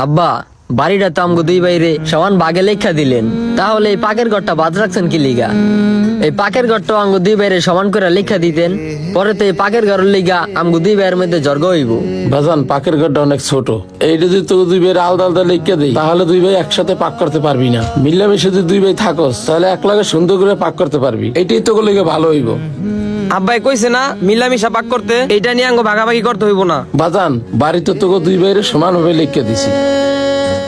আব্বা, বাড়িটা তো আমগো দুই বাইরে সমান বাগে লেখা দিলেন, তাহলে এই পাকের ঘরটা বাদ রাখছেন কি লিগা? এই পাকের ঘরটা আমগো দুই বাইরে সমান করে লেখা দিতেন, পরে তো এই পাকের ঘরের লিগা আমগো দুই ভাইয়ের মধ্যে জর্গ হইব। বাজান, পাকের ঘরটা অনেক ছোট, এইটা যদি তোকে দুই ভাইয়ের আলাদা আলাদা লিখে দিই তাহলে দুই ভাই একসাথে পাক করতে পারবি না। মিলামিশে যদি দুই ভাই থাকস তাহলে এক লাগে সুন্দর করে পাক করতে পারবি, এটাই তোকে লিখে ভালো হইব। আব্বাই কইছে না মিলামিশা পাক করতে, এইটা নিয়ে আঙ্গ ভাগাভাগি করতে হইব না। বাজান, বাড়ি তো তোকে দুই ভাইয়ের সমান ভাবে লিখে দিছি,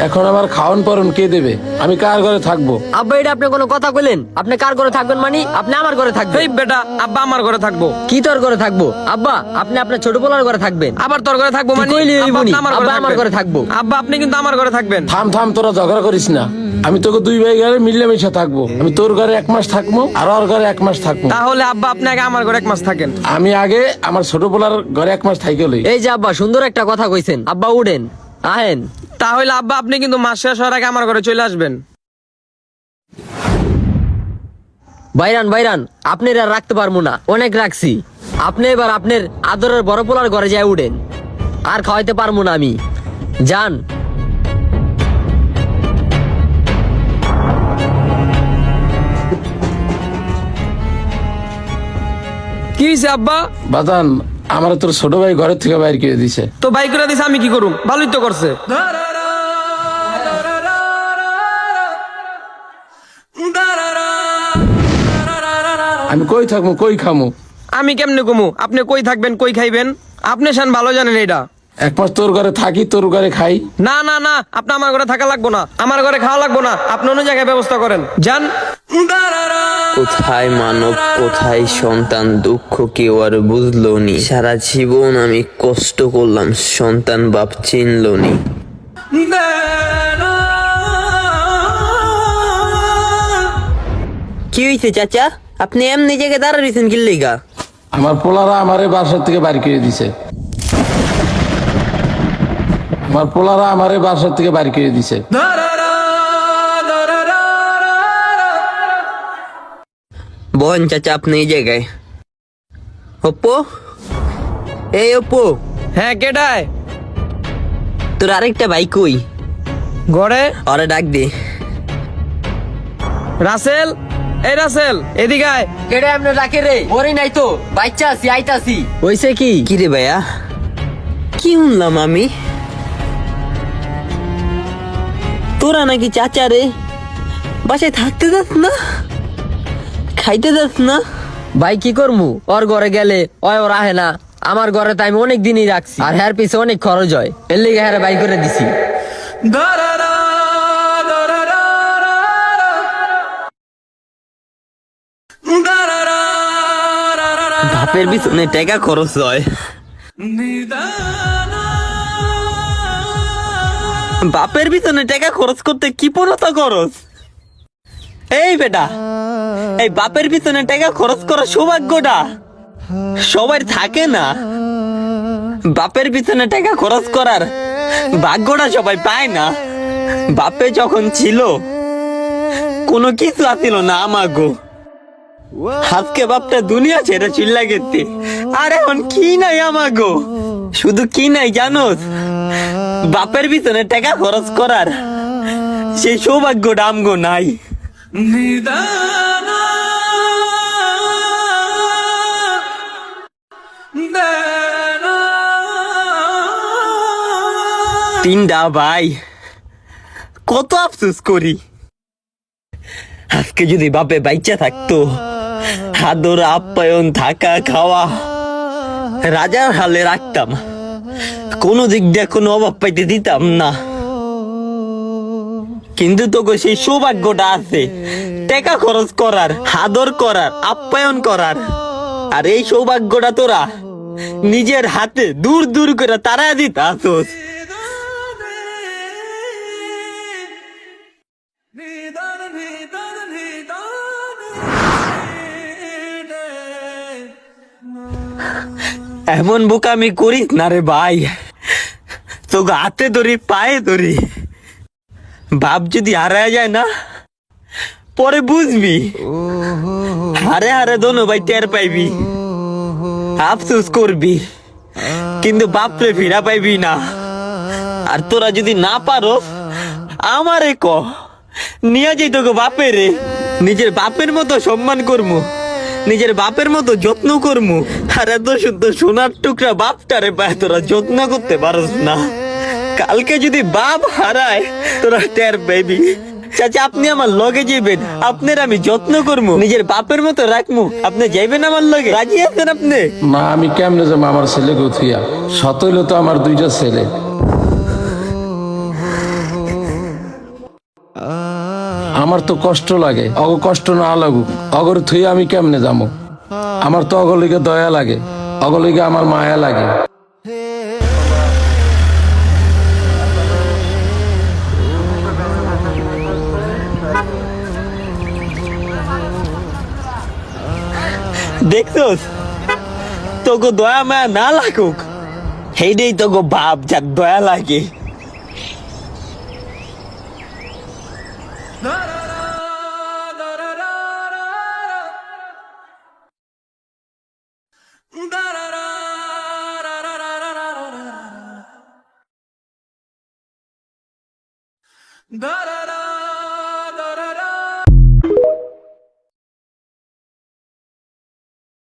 এখন আমার খাওয়ান পরন কে দেবে? আমি কার ঘরে থাকবো? আব্বা, এটা আপনি কোনো কথা কইলেন? আপনি কার ঘরে থাকবেন মানে? আপনি আমার ঘরে থাকবেন। এই বেটা, আব্বা আমার ঘরে থাকবো। কি তোর ঘরে থাকবো? আব্বা, আপনি আপনার ছোট পোলার ঘরে থাকবেন। আবার তোর ঘরে থাকবো মানে? তুই কইলি আব্বা, হইবনি, আপনি আমার আব্বা আমার ঘরে থাকবেন। থাকবো। আব্বা, আপনি কিন্তু আমার ঘরে থাকবেন। থাম থাম, তোরা ঝগড়া করিস না। আমি তোকে দুই ভাই ঘরে মিলামিশা থাকবো। আমি তোর ঘরে 1 মাস থাকবো আর ওর ঘরে 1 মাস থাকবো। তাহলে আব্বা আপনি আগে আমার ঘরে 1 মাস থাকেন। আমি আগে আমার ছোট পোলার ঘরে 1 মাস থাইকে লই। এই যে আব্বা, সুন্দর একটা কথা কইছেন। আব্বা উঠেন, আহেন। তাহলে আব্বা আপনি কিন্তু মাস শেষ হওয়ার আগে আমার ঘরে চলে আসবেন। বাইরান বাইরান, আপনি আর রাখতে পারবো না, অনেক রাখছি। আপনি এবার আপনার আদরের বড় পোলার ঘরে যায় উঠেন, আর খাওয়াইতে পারবো না আমি। যান। কি হয়েছে আব্বা? বাজান, আমার তোর ছোট ভাই ঘরের থেকে বাইর করে দিছে। তো বাই করে দিছে, আমি কি করুম? ভালোই তো করছে। আমি কই থাকবো, কই খামু? আমি কেমনে কমু? আপনি কই থাকবেন, কই খাইবেন? আপনি শান ভালো জানেন এটা। 1 মাস তোর ঘরে থাকি, তোর ঘরে খাই। না না না, আপনি আমার ঘরে থাকা লাগবো না, আমার ঘরে খাওয়া লাগবো না, আপনি অন্য জায়গায় ব্যবস্থা করেন, যান। কোথায় মানব, কোথায় সন্তান, দুঃখ কেউ আর বুঝলো নি। সারা জীবন আমি কষ্ট করলাম, সন্তান বাপ চিনলো নি। কি হয়েছে চাচা? আপনি এমনি জায়গায় দাঁড়া রয়েছেন কি লেগা? আমার পোলারা আমারে বাসার থেকে বাইর করে দিছে। আমার পোলারা আমারে বাসার থেকে বাইর করে দিছে। বহেন চাচা আপনি এই জায়গায়। অপ্পো, এই অপ্পো, হ্যাঁ, কেডায়? তোর আরেকটা ভাই কই? ঘরে। ওরে ডাক দে। রাসেল, এই রাসেল, এদিকে আয়। কেডে আপনি ডাকে রে? ওরে নাই তো, বাচ্চা আছি, আইতাছি। হইছে কি? কি রে ভাইয়া, কি শুনলাম আমি? তোরা নাকি চাচা রে বাসায় থাকতে যাস না, খাইতে যাস না? ভাই কি করমু? ওর ঘরে গেলে ওর আহে না, আমার ঘরে তো আমি অনেক দিনই রাখছি, আর হ্যার পিছে অনেক খরচ হয়, এর লিগে হ্যাঁ বাই করে দিছি। বাপের পিছনে টাকা খরচ হয়, বাপের পিছনে টাকা খরচ করতে কি পড়তা খরচ? এই বেটা, এই বাপের পিছনে টাকা খরচ করার সৌভাগ্যটা সবার থাকে না। বাপের পিছনে টাকা খরচ করার ভাগ্যটা সবাই পায় না। বাপে যখন ছিল কোনো কিছু আসিল না আমাগো, আজকে বাপটা দুনিয়া ছেড়ে চিল্লা গেছে, আর এখন কি নাই আমাগো? শুধু কি নাই জানোস? বাপের পিছনে টাকা খরচ করার সেই সৌভাগ্যটা আমগো নাই। তিনটা ভাই কত আফসোস করি, আজকে যদি বাপে বাইচা থাকতো, আদর আপ্যায়ন থাকা খাওয়া রাজার হালে রাখতাম, কোনো দিক দিয়ে কোনো অভাব পাইতে দিতাম না। কিন্তু তোকে সেই সৌভাগ্যটা আছে টাকা খরচ করার, আদর করার, আপ্যায়ন করার, আর এই সৌভাগ্যটা তোরা নিজের হাতে দূর দূর করে তারা দিতে আসোস। এমন বোকামি করিস না রে ভাই, তোকে হাতে ধরি, পায়ে ধরি। বাপ যদি হারায় যায় না, পরে বুঝবি, হারে হারে দোনো ভাই টের পাইবি, আফসোস করবি, কিন্তু বাপরে ফিরা পাইবি না। আর তোরা যদি না পারো আমারে ক, নিয়ে যাই তোকে বাপেরে, নিজের বাপের মতো সম্মান করমু, নিজের বাপের মতো যত্ন করমু। আর এত সুন্দর সোনার টুকরা বাপটারে পায় তোরা যত্ন করতে পারস না। কালকে যদি বাপ হারায় তোরা টের পাইবি। চাচা আপনি আমার লগে যাইবেন, আপনার আমি যত্ন করবো, নিজের বাপের মতো রাখমু। আপনি যাইবেন আমার লগে, রাজি আছেন আপনি? না, আমি কেমনে যাবো আমার ছেলে গথিয়া? শত হইলে তো আমার দুইটা ছেলে। আমার তো কষ্ট লাগে, অগ কষ্ট না লাগুক, অগর থুই আমি কেমনে যাবো? আমার তো অগলিকে দয়া লাগে, অগলিকে আমার মায়া লাগে। দেখছোস, তোকে দয়া মায়া না লাগুক, সেইটাই তোকে বাপ যার দয়া লাগে। Da da